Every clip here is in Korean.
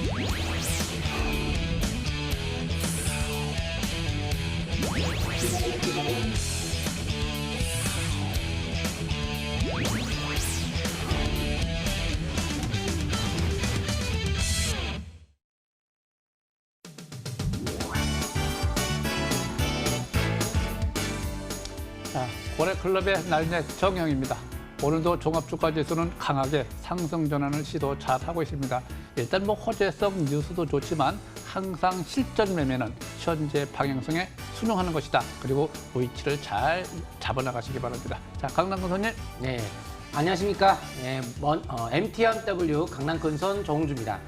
자, 올해 클럽의 날내 정영입니다. 오늘도 종합주가지수는 강하게 상승 전환을 시도 잘하고 있습니다. 일단 호재성 뉴스도 좋지만 항상 실전 매매는 현재 방향성에 순응하는 것이다. 그리고 위치를 잘 잡아나가시기 바랍니다. 자, 강남근선님. 네, 안녕하십니까. MT1W 강남근선 정우주입니다.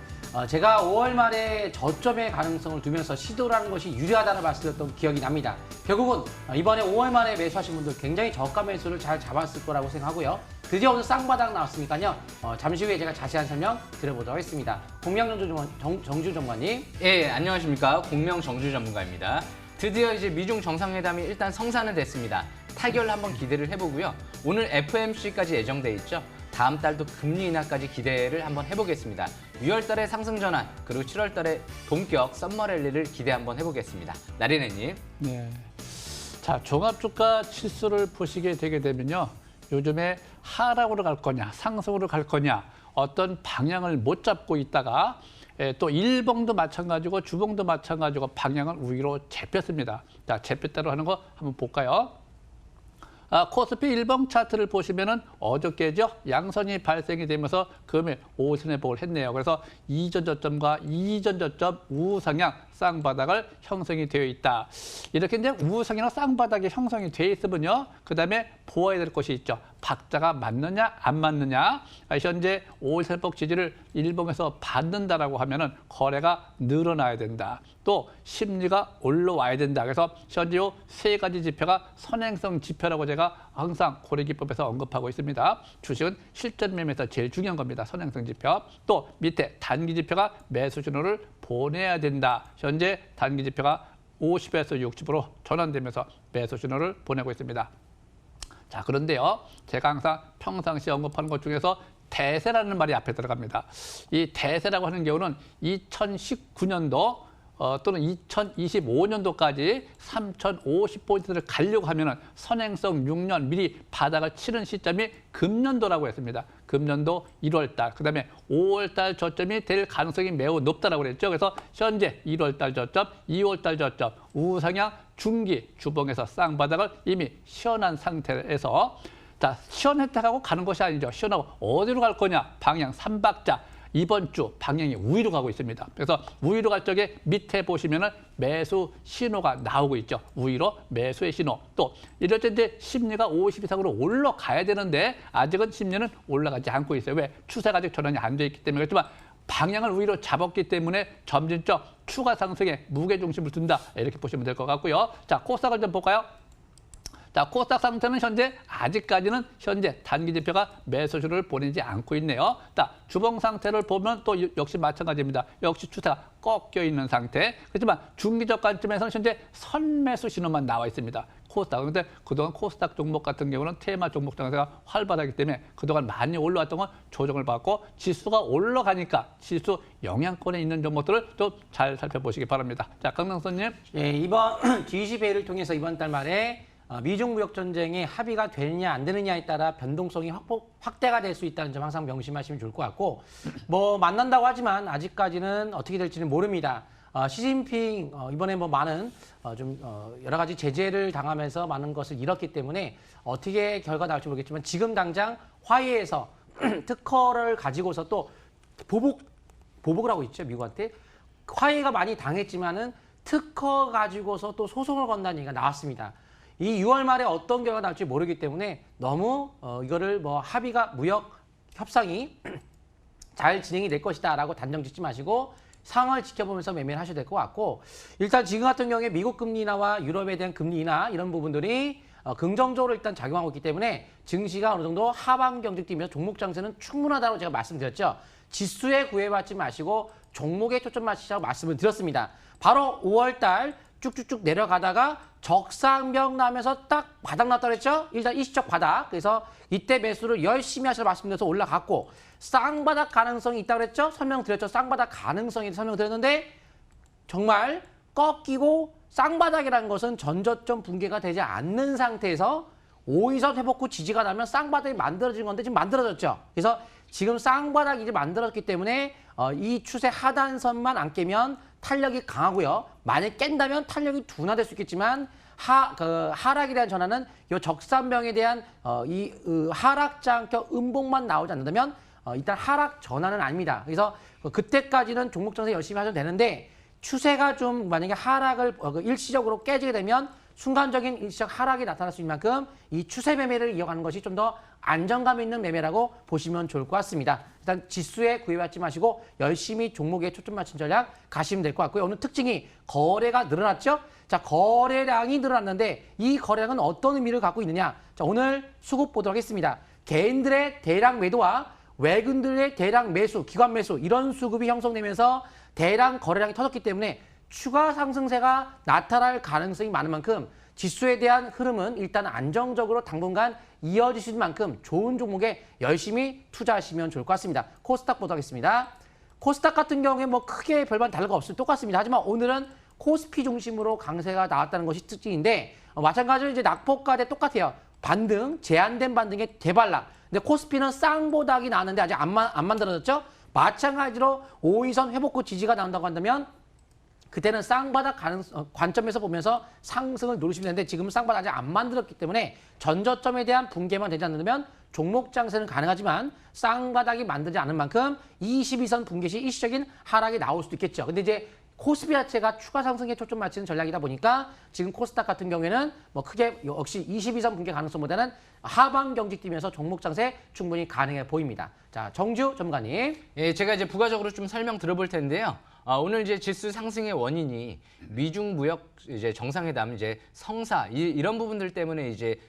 제가 5월 말에 저점의 가능성을 두면서 시도를 하는 것이 유리하다는 말씀드렸던 기억이 납니다. 결국은 이번에 5월 말에 매수하신 분들 굉장히 저가 매수를 잘 잡았을 거라고 생각하고요. 드디어 오늘 쌍바닥 나왔으니까요. 잠시 후에 제가 자세한 설명 드려보도록 하겠습니다. 공명정주 전문가님. 예, 안녕하십니까. 공명정주 전문가입니다. 드디어 이제 미중 정상회담이 일단 성사는 됐습니다. 타결 한번 기대를 해보고요. 오늘 FOMC까지 예정돼 있죠. 다음 달도 금리 인하까지 기대를 한번 해보겠습니다. 6월 달에 상승 전환, 그리고 7월 달에 본격 썸머 랠리를 기대 한번 해보겠습니다. 나리네님. 네. 자, 종합주가 지수를 보시게 되게 되면요. 요즘에 하락으로 갈 거냐, 상승으로 갈 거냐, 어떤 방향을 못 잡고 있다가 또 일봉도 마찬가지고 주봉도 마찬가지고 방향을 우위로 잡혔습니다. 자, 잡혔다고 하는 거 한번 볼까요? 코스피 일봉 차트를 보시면은 어저께죠. 양선이 발생이 되면서 금일 5선 회복을 했네요. 그래서 이전 저점과 이전 저점 우상향 쌍바닥을 형성이 되어 있다. 이렇게 이제 우상향 쌍바닥이 형성이 되어 있으면요. 그다음에 보아야 될 것이 있죠. 박자가 맞느냐 안 맞느냐. 현재 5선 회복 지지를 일봉에서 받는다라고 하면은 거래가 늘어나야 된다. 또 심리가 올라와야 된다. 그래서 현재 이 세 가지 지표가 선행성 지표라고 제가 항상 고래기법에서 언급하고 있습니다. 주식은 실전 매매에서 제일 중요한 겁니다. 선행성 지표. 또 밑에 단기 지표가 매수 신호를 보내야 된다. 현재 단기 지표가 50에서 60으로 전환되면서 매수 신호를 보내고 있습니다. 자, 그런데요. 제가 항상 평상시에 언급하는 것 중에서 대세라는 말이 앞에 들어갑니다. 이 대세라고 하는 경우는 2019년도 또는 2025년도까지 3,050포인트를 가려고 하면은 선행성 6년 미리 바닥을 치는 시점이 금년도라고 했습니다. 금년도 1월 달, 그다음에 5월 달 저점이 될 가능성이 매우 높다라고 그랬죠. 그래서 현재 1월 달 저점, 2월 달 저점, 우상향 중기 주봉에서 쌍바닥을 이미 시원한 상태에서 자, 시원했다고 가는 것이 아니죠. 시원하고 어디로 갈 거냐? 방향 3박자. 이번 주 방향이 우위로 가고 있습니다. 그래서 우위로 갈 적에 밑에 보시면은 매수 신호가 나오고 있죠. 우위로 매수의 신호. 또 이럴 때 이제 심리가 50 이상으로 올라가야 되는데 아직은 심리는 올라가지 않고 있어요. 왜? 추세가 아직 전환이 안 돼 있기 때문에. 그렇지만 방향을 우위로 잡았기 때문에 점진적 추가 상승에 무게중심을 둔다. 이렇게 보시면 될 것 같고요. 자, 코스닥을 좀 볼까요? 자, 코스닥 상태는 현재 아직까지는 현재 단기 지표가 매수주를 보내지 않고 있네요. 자, 주봉 상태를 보면 또 역시 마찬가지입니다. 역시 추세가 꺾여 있는 상태. 그렇지만 중기적 관점에서는 현재 선매수 신호만 나와 있습니다. 코스닥. 그런데 그동안 코스닥 종목 같은 경우는 테마 종목 장세가 활발하기 때문에 그동안 많이 올라왔던 건 조정을 받고 지수가 올라가니까 지수 영향권에 있는 종목들을 좀 잘 살펴보시기 바랍니다. 자, 강남선님. 예, 이번 G20회의를 통해서 이번 달 말에 미중 무역 전쟁이 합의가 되느냐 안 되느냐에 따라 변동성이 확대가 될 수 있다는 점 항상 명심하시면 좋을 것 같고, 뭐 만난다고 하지만 아직까지는 어떻게 될지는 모릅니다. 시진핑 이번에 뭐 많은 여러 가지 제재를 당하면서 많은 것을 잃었기 때문에 어떻게 결과 나올지 모르겠지만 지금 당장 화해에서 특허를 가지고서 또 보복을 하고 있죠. 미국한테 화해가 많이 당했지만은 특허 가지고서 또 소송을 건다는 얘기가 나왔습니다. 이 6월 말에 어떤 결과가 나올지 모르기 때문에 너무 이거를 뭐 합의가 무역 협상이 잘 진행이 될 것이다라고 단정 짓지 마시고 상황을 지켜보면서 매매를 하셔야 될 것 같고, 일단 지금 같은 경우에 미국 금리 인하와 유럽에 대한 금리 인하 이런 부분들이 긍정적으로 일단 작용하고 있기 때문에 증시가 어느 정도 하방 경직 뛰면서 종목 장세는 충분하다고 제가 말씀드렸죠. 지수에 구애받지 마시고 종목에 초점 맞추시라고 말씀을 드렸습니다. 바로 5월 달 쭉쭉쭉 내려가다가 적상병 나면서 딱 바닥 났다 그랬죠? 일단 일시적 바닥. 그래서 이때 매수를 열심히 하셔서 말씀드려서 올라갔고 쌍바닥 가능성이 있다고 그랬죠? 설명드렸죠? 쌍바닥 가능성이 설명드렸는데 정말 꺾이고 쌍바닥이라는 것은 전저점 붕괴가 되지 않는 상태에서 5이선 회복 후 지지가 나면 쌍바닥이 만들어진 건데 지금 만들어졌죠. 그래서 지금 쌍바닥이 이제 만들어졌기 때문에 이 추세 하단선만 안 깨면 탄력이 강하고요. 만약 깬다면 탄력이 둔화될 수 있겠지만 하락에 대한 전환은 이 적산병에 대한 하락장격 음봉만 나오지 않는다면 일단 하락 전환은 아닙니다. 그래서 그때까지는 종목 정세 열심히 하셔도 되는데 추세가 좀 만약에 하락을 일시적으로 깨지게 되면 순간적인 일시적 하락이 나타날 수 있는 만큼 이 추세 매매를 이어가는 것이 좀 더 안정감 있는 매매라고 보시면 좋을 것 같습니다. 일단 지수에 구애받지 마시고 열심히 종목에 초점 맞춘 전략 가시면 될 것 같고요. 오늘 특징이 거래가 늘어났죠? 자, 거래량이 늘어났는데 이 거래량은 어떤 의미를 갖고 있느냐? 자, 오늘 수급 보도록 하겠습니다. 개인들의 대량 매도와 외국인들의 대량 매수, 기관 매수 이런 수급이 형성되면서 대량 거래량이 터졌기 때문에 추가 상승세가 나타날 가능성이 많은 만큼 지수에 대한 흐름은 일단 안정적으로 당분간 이어지실 만큼 좋은 종목에 열심히 투자하시면 좋을 것 같습니다. 코스닥 보도록 하겠습니다. 코스닥 같은 경우에 뭐 크게 별반 다를 거 없을 똑같습니다. 하지만 오늘은 코스피 중심으로 강세가 나왔다는 것이 특징인데 마찬가지로 이제 낙폭과대 똑같아요. 반등, 제한된 반등의 대반락. 근데 코스피는 쌍보닥이 나왔는데 아직 안 만들어졌죠? 마찬가지로 5이선 회복 후 지지가 나온다고 한다면 그때는 쌍바닥 관점에서 보면서 상승을 노리시면 되는데 지금은 쌍바닥 아직 안 만들었기 때문에 전저점에 대한 붕괴만 되지 않는다면 종목 장세는 가능하지만 쌍바닥이 만들지 않은 만큼 22선 붕괴 시 일시적인 하락이 나올 수도 있겠죠. 근데 이제 코스피 자체가 추가 상승에 초점 맞추는 전략이다 보니까 지금 코스닥 같은 경우에는 뭐 크게 역시 22선 붕괴 가능성보다는 하방 경직 뛰면서 종목 장세 충분히 가능해 보입니다. 자, 정주 전문가님. 예, 제가 이제 부가적으로 좀 설명 들어볼 텐데요. 오늘 이제 지수 상승의 원인이 미중 무역 이제 정상회담 이제 성사 이런 부분들 때문에 이제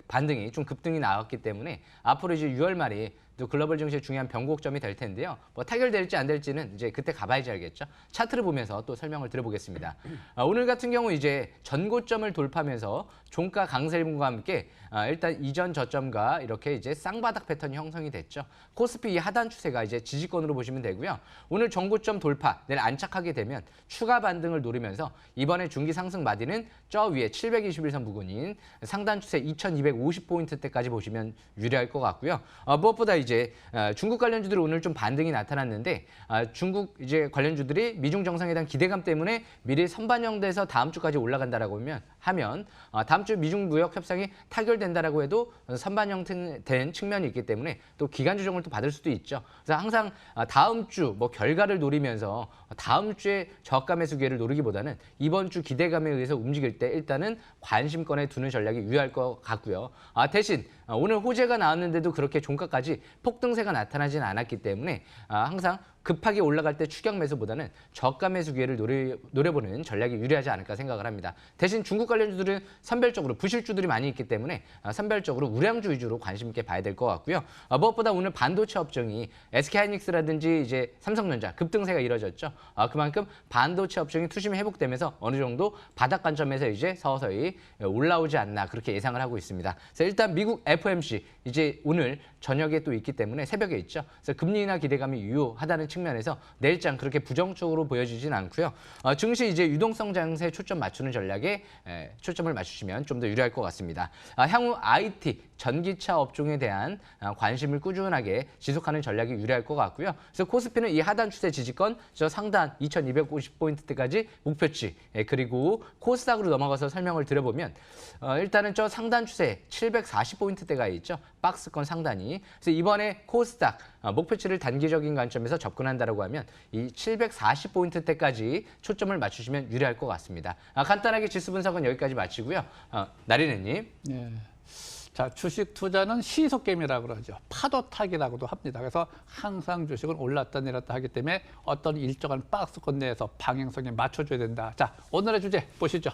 반등이 좀 급등이 나왔기 때문에 앞으로 이제 6월 말이 또 글로벌 증시의 중요한 변곡점이 될 텐데요. 뭐 타결될지 안 될지는 이제 그때 가봐야지 알겠죠. 차트를 보면서 또 설명을 드려보겠습니다. 오늘 같은 경우 이제 전고점을 돌파하면서 종가 강세 일분과 함께 일단 이전 저점과 이렇게 이제 쌍바닥 패턴이 형성이 됐죠. 코스피 이 하단 추세가 이제 지지권으로 보시면 되고요. 오늘 전고점 돌파, 내일 안착하게 되면 추가 반등을 노리면서 이번에 중기 상승 마디는 저 위에 721선 부근인 상단 추세 2250포인트대까지 보시면 유리할 것 같고요. 무엇보다 이제 중국 관련주들이 오늘 좀 반등이 나타났는데 중국 이제 관련주들이 미중 정상회담 기대감 때문에 미리 선반영돼서 다음 주까지 올라간다라고 하면 다음 주 미중 무역 협상이 타결된다라고 해도 선반영된 측면이 있기 때문에 또 기간 조정을 또 받을 수도 있죠. 그래서 항상 다음 주 뭐 결과를 노리면서 다음 주에 저가 매수 기회를 노리기보다는 이번 주 기대감에 의해서 움직일 때 일단은 관심권에 두는 전략이 유효할 것 같고요. 대신 오늘 호재가 나왔는데도 그렇게 종가까지 폭등세가 나타나진 않았기 때문에 항상 급하게 올라갈 때 추격 매수보다는 저가 매수 기회를 노려보는 전략이 유리하지 않을까 생각을 합니다. 대신 중국 관련주들은 선별적으로 부실주들이 많이 있기 때문에 선별적으로 우량주 위주로 관심 있게 봐야 될 것 같고요. 무엇보다 오늘 반도체 업종이 SK하이닉스라든지 이제 삼성전자 급등세가 이뤄졌죠. 그만큼 반도체 업종이 투심이 회복되면서 어느 정도 바닥 관점에서 이제 서서히 올라오지 않나 그렇게 예상을 하고 있습니다. 그래서 일단 미국 FOMC 이제 오늘 저녁에 또 있기 때문에 새벽에 있죠. 그래서 금리 인하 기대감이 유효하다는 측면에서 내일장 그렇게 부정적으로 보여지진 않고요. 증시 이제 유동성 장세에 초점 맞추는 전략에 초점을 맞추시면 좀 더 유리할 것 같습니다. 향후 IT, 전기차 업종에 대한 관심을 꾸준하게 지속하는 전략이 유리할 것 같고요. 그래서 코스피는 이 하단 추세 지지권, 저 상단 2250포인트대까지 목표치, 그리고 코스닥으로 넘어가서 설명을 드려보면 일단은 저 상단 추세 740포인트대가 있죠. 박스권 상단이. 그래서 이번에 코스닥 목표치를 단기적인 관점에서 접근한다라고 하면 이 740포인트대까지 초점을 맞추시면 유리할 것 같습니다. 간단하게 지수 분석은 여기까지 마치고요. 나리네님. 예. 자, 주식 투자는 시속 게임이라고 그러죠. 파도 타기라고도 합니다. 그래서 항상 주식은 올랐다 내렸다 하기 때문에 어떤 일정한 박스권 내에서 방향성에 맞춰줘야 된다. 자, 오늘의 주제 보시죠.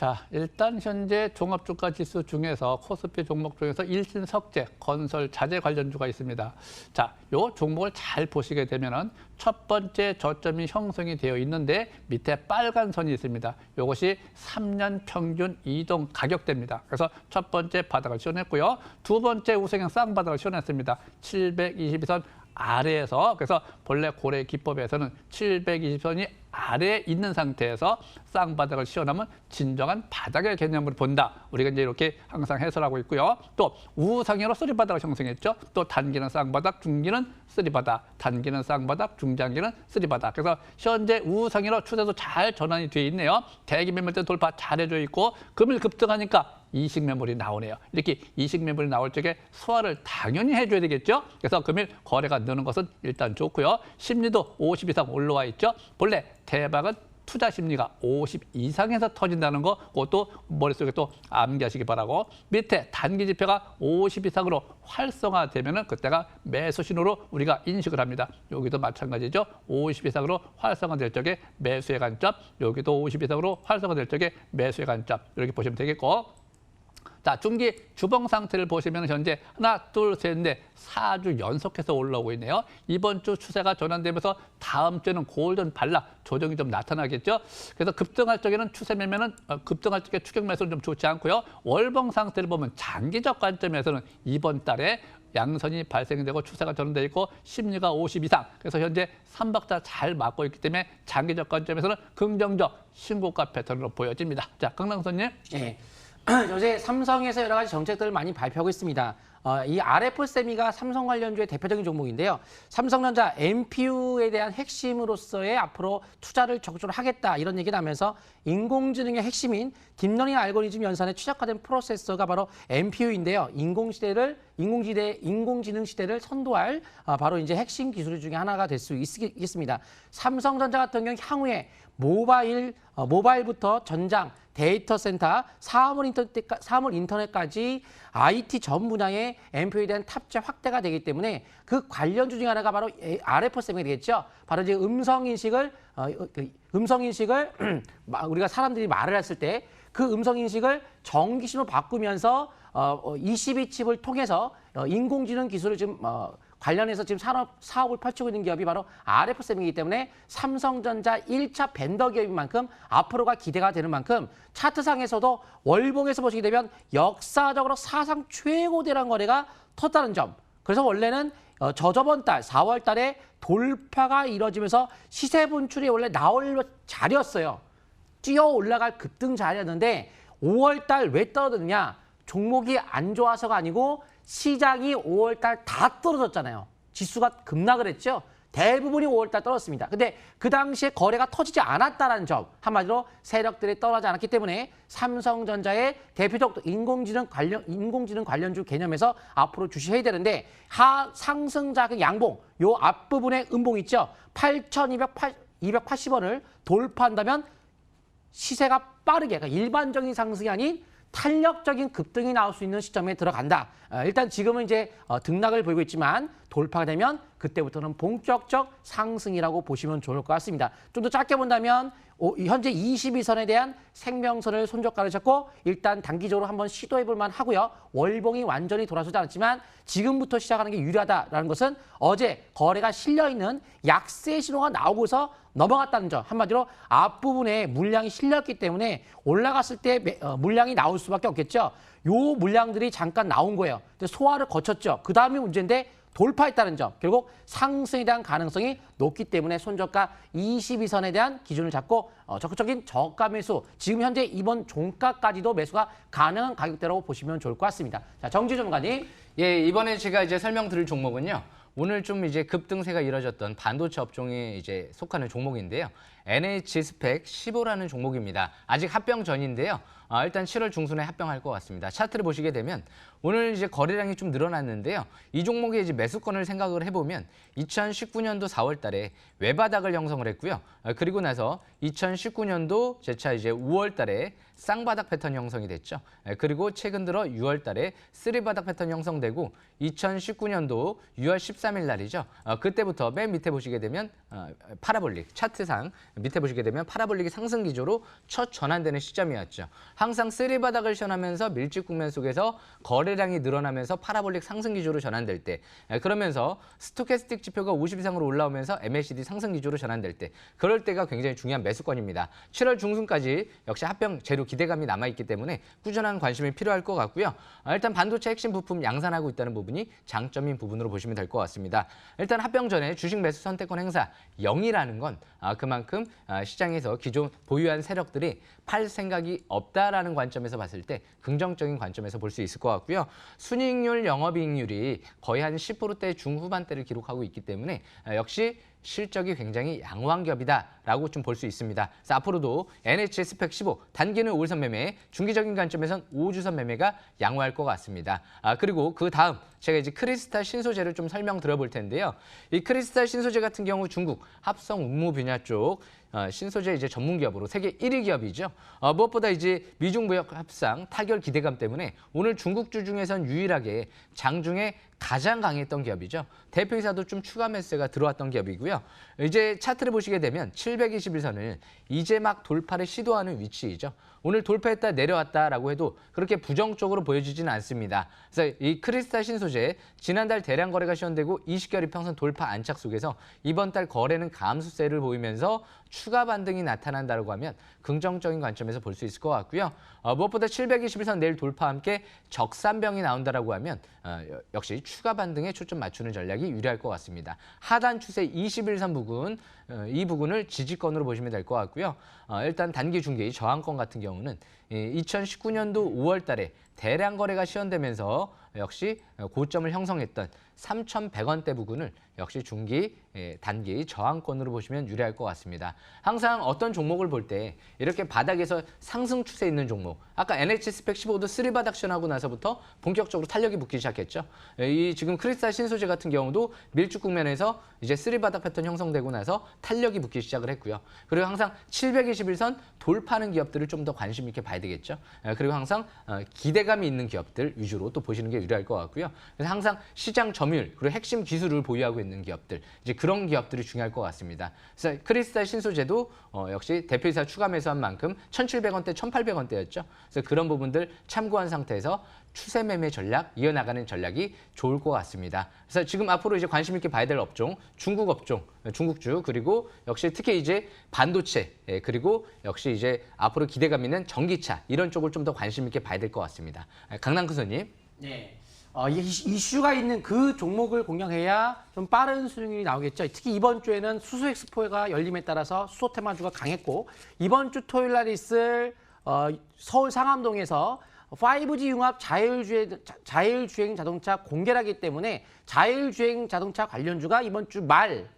자, 일단 현재 종합주가 지수 중에서 코스피 종목 중에서 일진 석재, 건설, 자재 관련주가 있습니다. 자, 요 종목을 잘 보시게 되면은 첫 번째 저점이 형성이 되어 있는데 밑에 빨간 선이 있습니다. 이것이 3년 평균 이동 가격대입니다. 그래서 첫 번째 바닥을 씌워냈고요. 두 번째 우상향 쌍바닥을 씌워냈습니다. 722선 아래에서, 그래서 본래 고래 기법에서는 720선이 아래에 있는 상태에서 쌍바닥을 씌워나면 진정한 바닥의 개념으로 본다. 우리가 이제 이렇게 항상 해설하고 있고요. 또 우상향으로 쓰리바닥을 형성했죠. 또 단기는 쌍바닥, 중기는 쓰리바닥, 단기는 쌍바닥, 중장기는 쓰리바닥. 그래서 현재 우상향으로 추세도 잘 전환이 되어 있네요. 대기 매물대 돌파 잘해져 있고 금일 급등하니까 이식 매물이 나오네요. 이렇게 이식 매물이 나올 적에 소화를 당연히 해줘야 되겠죠. 그래서 금일 거래가 느는 것은 일단 좋고요. 심리도 50 이상 올라와 있죠. 본래 대박은 투자 심리가 50 이상에서 터진다는 거, 그것도 머릿속에 또 암기하시기 바라고. 밑에 단기 지표가 50 이상으로 활성화되면은 그때가 매수 신호로 우리가 인식을 합니다. 여기도 마찬가지죠. 50 이상으로 활성화될 적에 매수의 관점, 여기도 50 이상으로 활성화될 적에 매수의 관점, 이렇게 보시면 되겠고. 자, 중기 주봉 상태를 보시면 현재 하나, 둘, 셋, 넷, 4주 연속해서 올라오고 있네요. 이번 주 추세가 전환되면서 다음 주에는 골든 발락 조정이 좀 나타나겠죠. 그래서 급등할 적에는 추세 매매는 급등할 적에 추격 매수는 좀 좋지 않고요. 월봉 상태를 보면 장기적 관점에서는 이번 달에 양선이 발생되고 추세가 전환되어 있고 심리가 50 이상. 그래서 현재 3박자 잘 맞고 있기 때문에 장기적 관점에서는 긍정적 신고가 패턴으로 보여집니다. 자, 강남선님. 네. 요새 삼성에서 여러 가지 정책들을 많이 발표하고 있습니다. 이 RF세미가 삼성 관련주의 대표적인 종목인데요. 삼성전자 NPU에 대한 핵심으로서의 앞으로 투자를 적극적으로 하겠다, 이런 얘기를 하면서 인공지능의 핵심인 딥러닝 알고리즘 연산에 최적화된 프로세서가 바로 NPU인데요. 인공지능 시대를 선도할 바로 이제 핵심 기술 중에 하나가 될 수 있습니다. 삼성전자 같은 경우 향후에 모바일부터 전장, 데이터 센터, 사물 인터넷까지 IT 전 분야의 NPU에 대한 탑재 확대가 되기 때문에 그 관련주 중에 하나가 바로 RF세미가 되겠죠. 바로 이제 음성 인식을 우리가 사람들이 말을 했을 때 그 음성 인식을 전기신호 바꾸면서 22칩을 통해서 인공지능 기술을 지금 관련해서 지금 사업을 펼치고 있는 기업이 바로 RF세미이기 때문에 삼성전자 1차 벤더 기업인 만큼 앞으로가 기대가 되는 만큼 차트상에서도 월봉에서 보시게 되면 역사적으로 사상 최고 대량 거래가 터졌다는 점. 그래서 원래는 저저번 달 4월 달에 돌파가 이뤄지면서 시세 분출이 원래 나올 자리였어요. 뛰어 올라갈 급등 자리였는데 5월 달 왜 떨어졌느냐? 종목이 안 좋아서가 아니고 시장이 5월 달 다 떨어졌잖아요. 지수가 급락을 했죠. 대부분이 5월 달 떨어졌습니다. 근데 그 당시에 거래가 터지지 않았다는 점, 한마디로 세력들이 떨어지지 않았기 때문에 삼성전자의 대표적 인공지능 관련주 개념에서 앞으로 주시해야 되는데 상승작용 양봉, 요 앞부분에 음봉 있죠. 8,280원을 돌파한다면 시세가 빠르게, 그러니까 일반적인 상승이 아닌 탄력적인 급등이 나올 수 있는 시점에 들어간다. 일단 지금은 이제 등락을 보이고 있지만 돌파가 되면 그때부터는 본격적 상승이라고 보시면 좋을 것 같습니다. 좀 더 짧게 본다면 현재 22선에 대한 생명선을 손절가를 잡고 일단 단기적으로 한번 시도해볼 만하고요. 월봉이 완전히 돌아서지 않았지만 지금부터 시작하는 게 유리하다라는 것은 어제 거래가 실려있는 약세 신호가 나오고서 넘어갔다는 점. 한마디로 앞부분에 물량이 실렸기 때문에 올라갔을 때 물량이 나올 수밖에 없겠죠. 요 물량들이 잠깐 나온 거예요. 근데 소화를 거쳤죠. 그 다음이 문제인데 돌파했다는 점. 결국 상승에 대한 가능성이 높기 때문에 손저가 22선에 대한 기준을 잡고 적극적인 저가 매수, 지금 현재 이번 종가까지도 매수가 가능한 가격대라고 보시면 좋을 것 같습니다. 자, 정지 전문가님. 예, 이번에 제가 이제 설명드릴 종목은요. 오늘 좀 이제 급등세가 이뤄졌던 반도체 업종에 이제 속하는 종목인데요. NH스펙 15라는 종목입니다. 아직 합병 전인데요. 일단 7월 중순에 합병할 것 같습니다. 차트를 보시게 되면 오늘 이제 거래량이 좀 늘어났는데요. 이 종목의 이제 매수권을 생각을 해보면 2019년도 4월 달에 외바닥을 형성을 했고요. 그리고 나서 2019년도 제차 이제 5월 달에 쌍바닥 패턴 형성이 됐죠. 그리고 최근 들어 6월 달에 쓰리바닥 패턴 형성되고 2019년도 6월 13일 날이죠. 그때부터 맨 밑에 보시게 되면 파라볼릭 차트상 밑에 보시게 되면 파라볼릭이 상승 기조로 첫 전환되는 시점이었죠. 항상 쓰리바닥을 시연하면서 밀집 국면 속에서 거래량이 늘어나면서 파라볼릭 상승 기조로 전환될 때, 그러면서 스토캐스틱 지표가 50 이상으로 올라오면서 MACD 상승 기조로 전환될 때, 그럴 때가 굉장히 중요한 매수권입니다. 7월 중순까지 역시 합병 재료 기대감이 남아있기 때문에 꾸준한 관심이 필요할 것 같고요. 일단 반도체 핵심 부품 양산하고 있다는 부분이 장점인 부분으로 보시면 될 것 같습니다. 일단 합병 전에 주식 매수 선택권 행사 0이라는 건 그만큼 시장에서 기존 보유한 세력들이 팔 생각이 없다라는 관점에서 봤을 때 긍정적인 관점에서 볼 수 있을 것 같고요. 순이익률, 영업이익률이 거의 한 10%대 중후반대를 기록하고 있기 때문에 역시 실적이 굉장히 양호한기업이다라고 좀 볼 수 있습니다. 그래서 앞으로도 NH 스펙 15 단기는 5일선 매매, 중기적인 관점에선 5주선 매매가 양호할 것 같습니다. 그리고 그 다음 제가 이제 크리스탈 신소재를 좀 설명 드려볼 텐데요. 이 크리스탈 신소재 같은 경우 중국 합성 운무 분야 쪽 신소재 이제 전문 기업으로 세계 1위 기업이죠. 무엇보다 이제 미중 무역 협상 타결 기대감 때문에 오늘 중국주 중에선 유일하게 장중에 가장 강했던 기업이죠. 대표이사도 좀 추가 매수가 들어왔던 기업이고요. 이제 차트를 보시게 되면 721선을 이제 막 돌파를 시도하는 위치이죠. 오늘 돌파했다 내려왔다라고 해도 그렇게 부정적으로 보여지지는 않습니다. 그래서 이 크리스탈 신소재 지난달 대량 거래가 시현되고 20개월 이평선 돌파 안착 속에서 이번 달 거래는 감소세를 보이면서 추가 반등이 나타난다고 하면 긍정적인 관점에서 볼 수 있을 것 같고요. 무엇보다 721선 내일 돌파와 함께 적산병이 나온다라고 하면 역시 추가 반등에 초점 맞추는 전략이 유리할 것 같습니다. 하단 추세 21선 부근, 이 부분을 지지권으로 보시면 될 것 같고요. 일단 단기 중기 저항권 같은 경우는 2019년도 5월 달에 대량 거래가 시현되면서 역시 고점을 형성했던 3,100원대 부근을 역시 중기, 단기 저항권으로 보시면 유리할 것 같습니다. 항상 어떤 종목을 볼 때 이렇게 바닥에서 상승 추세 있는 종목, 아까 NH 스펙 15도 3바닥 시연하고 나서부터 본격적으로 탄력이 붙기 시작했죠. 이 지금 크리스탈 신소재 같은 경우도 밀집 국면에서 이제 3바닥 패턴 형성되고 나서 탄력이 붙기 시작을 했고요. 그리고 항상 721선 돌파하는 기업들을 좀 더 관심 있게 봐야 되겠죠. 그리고 항상 기대감이 있는 기업들 위주로 또 보시는 게 유리할 것 같고요. 그래서 항상 시장 점유율 그리고 핵심 기술을 보유하고 있는 기업들, 이제 그런 기업들이 중요할 것 같습니다. 그래서 크리스탈 신소재도 역시 대표이사 추가 매수한 만큼 1,700원대, 1,800원대였죠. 그래서 그런 부분들 참고한 상태에서 추세 매매 전략 이어나가는 전략이 좋을 것 같습니다. 그래서 지금 앞으로 이제 관심 있게 봐야 될 업종, 중국 업종, 중국주, 그리고 역시 특히 이제 반도체, 그리고 역시 이제 앞으로 기대감 있는 전기차 이런 쪽을 좀 더 관심 있게 봐야 될 것 같습니다. 강남크 소님. 네. 이슈가 있는 그 종목을 공략해야 좀 빠른 수익률이 나오겠죠. 특히 이번 주에는 수소 엑스포가 열림에 따라서 수소 테마주가 강했고, 이번 주 토요일 날 있을 서울 상암동에서 5G 융합 자율주행 자동차 공개를 하기 때문에 자율주행 자동차 관련주가 이번 주 말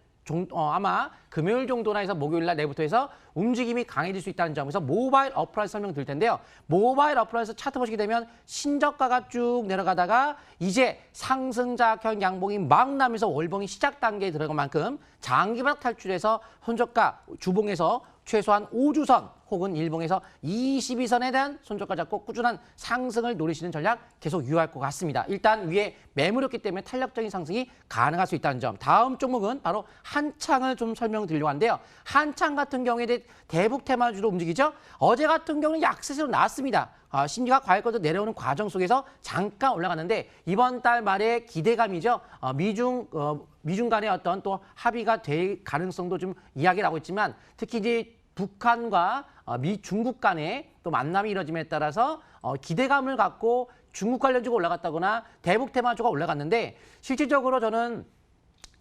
아마 금요일 정도나 해서 목요일 날 내일부터 해서 움직임이 강해질 수 있다는 점에서 모바일 어플라이언스 설명드릴 텐데요. 모바일 어플라이언스 차트 보시게 되면 신저가가 쭉 내려가다가 이제 상승자격 양봉이 막 나면서 월봉이 시작 단계에 들어간 만큼 장기바닥 탈출해서 손저가 주봉에서 최소한 5주선 혹은 일봉에서 22선에 대한 손저가 잡고 꾸준한 상승을 노리시는 전략 계속 유효할 것 같습니다. 일단 위에 매물이었기 때문에 탄력적인 상승이 가능할 수 있다는 점. 다음 종목은 바로 한창을 좀 설명드리려고 하는데요. 한창 같은 경우에 대북 테마주로 움직이죠. 어제 같은 경우는 약세로 나왔습니다. 심지가 과열권도 내려오는 과정 속에서 잠깐 올라갔는데 이번 달 말에 기대감이죠. 미중 간의 어떤 또 합의가 될 가능성도 좀 이야기를 하고 있지만 특히 이제 북한과 중국 간의 또 만남이 이뤄짐에 따라서 기대감을 갖고 중국 관련주가 올라갔다거나 대북 테마주가 올라갔는데 실질적으로 저는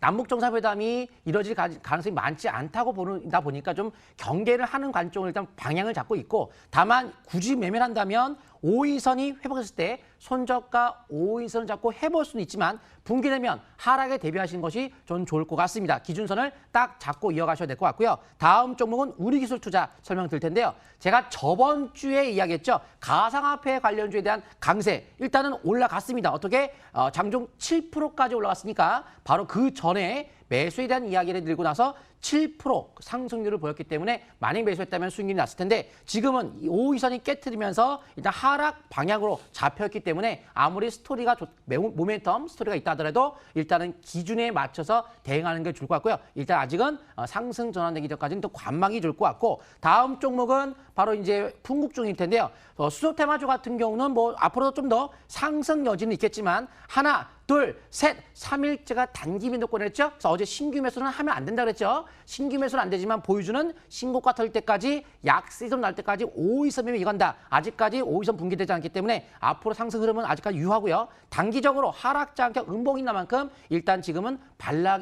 남북 정상회담이 이뤄질 가능성이 많지 않다고 보다 보니까 좀 경계를 하는 관점을 일단 방향을 잡고 있고, 다만 굳이 매매를 한다면 5위선이 회복했을 때 손저가 5위선을 잡고 해볼 수는 있지만 분기되면 하락에 대비하시는 것이 전 좋을 것 같습니다. 기준선을 딱 잡고 이어가셔야 될 것 같고요. 다음 종목은 우리기술투자 설명드릴 텐데요. 제가 저번 주에 이야기했죠. 가상화폐 관련주에 대한 강세 일단은 올라갔습니다. 어떻게? 장중 7%까지 올라갔으니까 바로 그 전에 매수에 대한 이야기를 들고 나서 7% 상승률을 보였기 때문에 만약 매수했다면 수익률이 났을 텐데 지금은 이 5위선이 깨트리면서 일단 하락 방향으로 잡혔기 때문에 아무리 스토리가 모멘텀 스토리가 있다 하더라도 일단은 기준에 맞춰서 대응하는 게 좋을 것 같고요. 일단 아직은 상승 전환되기 전까지는 또 관망이 좋을 것 같고 다음 종목은 바로 이제 풍국중일 텐데요. 수소 테마주 같은 경우는 뭐 앞으로도 좀 더 상승 여지는 있겠지만 하나, 둘, 셋, 3일째가 단기 변동권을 했죠. 그래서 어제 신규 매수는 하면 안 된다 그랬죠. 신규 매수는 안 되지만 보유주는 신고가 털 때까지 약세선 날 때까지 5위선 매매 이간다. 아직까지 5위선 붕괴되지 않기 때문에 앞으로 상승 흐름은 아직까지 유하고요. 단기적으로 하락자 한격 음봉이 난 만큼 일단 지금은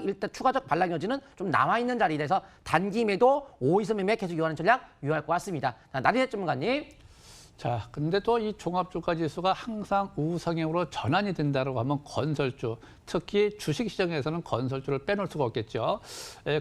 일단 추가적 반락 여지는 좀 남아있는 자리라서 단기 매도 5위선 매매 계속 유하는 전략 유효할 것 같습니다. 자, 나린혜 전문가님. 자, 근데 또 이 종합주가 지수가 항상 우상향으로 전환이 된다고 하면 건설주, 특히 주식시장에서는 건설주를 빼놓을 수가 없겠죠.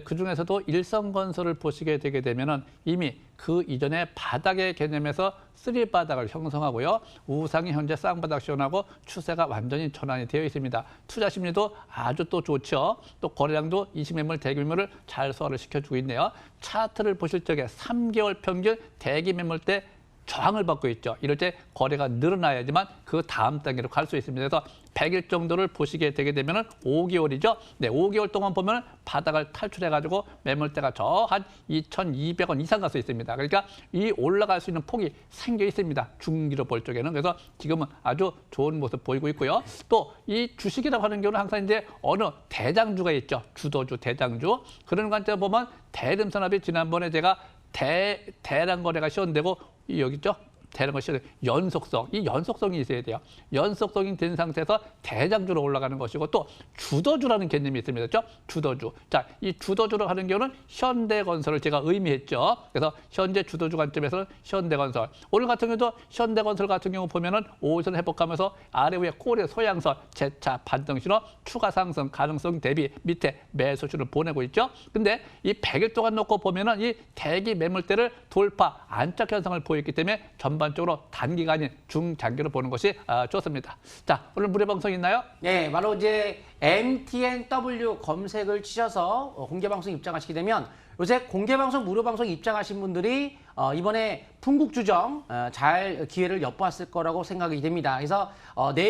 그중에서도 일성건설을 보시게 되게 되면은 이미 그 이전에 바닥의 개념에서 쓰리바닥을 형성하고요. 우상이 현재 쌍바닥 시원하고 추세가 완전히 전환이 되어 있습니다. 투자 심리도 아주 또 좋죠. 또 거래량도 이시매물, 대규모를 잘 소화를 시켜주고 있네요. 차트를 보실 적에 3개월 평균 대기 매물대 저항을 받고 있죠. 이럴 때 거래가 늘어나야지만 그 다음 단계로 갈 수 있습니다. 그래서 100일 정도를 보시게 되게 되면은 5개월이죠. 네, 5개월 동안 보면 바닥을 탈출해가지고 매물대가 저 한 2,200원 이상 갈 수 있습니다. 그러니까 이 올라갈 수 있는 폭이 생겨 있습니다. 중기로 볼 적에는. 그래서 지금은 아주 좋은 모습 보이고 있고요. 또 이 주식이라고 하는 경우는 항상 이제 어느 대장주가 있죠. 주도주, 대장주. 그런 관점에서 보면 대림산업이 지난번에 제가 대량 거래가 시연되고 여기 있죠? 대량 것이 연속성, 이 연속성이 있어야 돼요. 연속성이 된 상태에서 대장주로 올라가는 것이고 또 주도주라는 개념이 있습니다. 그렇죠? 주도주. 자, 이 주도주로 하는 경우는 현대건설을 제가 의미했죠. 그래서 현재 주도주 관점에서는 현대건설. 오늘 같은 경우도 현대건설 같은 경우 보면은 5선 회복하면서 아래 위에 꼴의 소양선, 재차 반등 신호, 추가 상승 가능성 대비 밑에 매수신을 보내고 있죠. 근데 이 100일 동안 놓고 보면은 이 대기 매물대를 돌파 안착 현상을 보였기 때문에 전반적으로 단기가 아닌 중장기로 보는 것이 좋습니다. 자, 오늘 무료 방송 있나요? 네, 바로 이제 MTNW 검색을 치셔서 공개방송 입장하시게 되면 요새 공개방송, 무료방송 입장하신 분들이 이번에 풍국주정 잘 기회를 엿보았을 거라고 생각이 됩니다. 그래서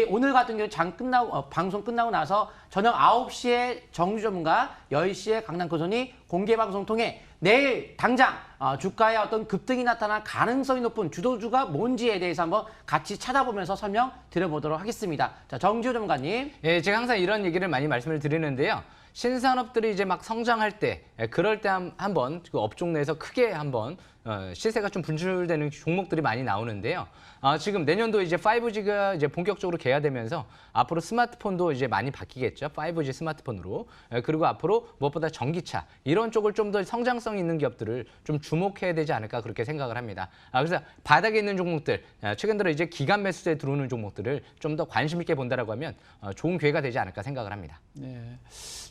오늘 같은 경우 방송 끝나고 나서 저녁 9시에 정주 전문가, 10시에 강남코선이 공개방송 통해 내일 당장 주가에 어떤 급등이 나타날 가능성이 높은 주도주가 뭔지에 대해서 한번 같이 찾아보면서 설명 드려보도록 하겠습니다. 자, 정주 전문가님. 예, 제가 항상 이런 얘기를 많이 말씀을 드리는데요. 신산업들이 이제 막 성장할 때, 그럴 때 한번 그 업종 내에서 크게 한번 시세가 좀 분출되는 종목들이 많이 나오는데요. 지금 내년도 이제 5G가 이제 본격적으로 개화되면서 앞으로 스마트폰도 이제 많이 바뀌겠죠. 5G 스마트폰으로. 그리고 앞으로 무엇보다 전기차 이런 쪽을 좀 더 성장성 있는 기업들을 좀 주목해야 되지 않을까 그렇게 생각을 합니다. 그래서 바닥에 있는 종목들, 최근 들어 이제 기간 매수세에 들어오는 종목들을 좀 더 관심 있게 본다라고 하면 좋은 기회가 되지 않을까 생각을 합니다. 네.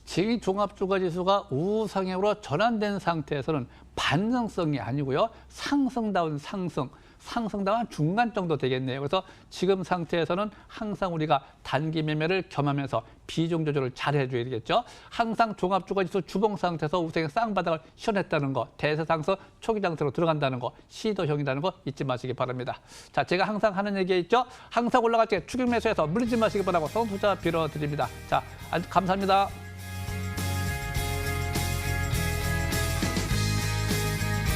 지금 종합주가지수가 우상향으로 전환된 상태에서는 반등성이 아니고요. 상승다운 상승. 상승다운 중간 정도 되겠네요. 그래서 지금 상태에서는 항상 우리가 단기 매매를 겸하면서 비중 조절을 잘 해줘야 되겠죠. 항상 종합주가지수 주봉 상태에서 우상향 쌍바닥을 시연했다는 거, 대세상승 초기 장세로 들어간다는 거, 시도형이라는 거 잊지 마시기 바랍니다. 자, 제가 항상 하는 얘기 있죠. 항상 올라갈 때 추격 매수해서 물리지 마시기 바라고 성투자 빌어드립니다. 자, 감사합니다.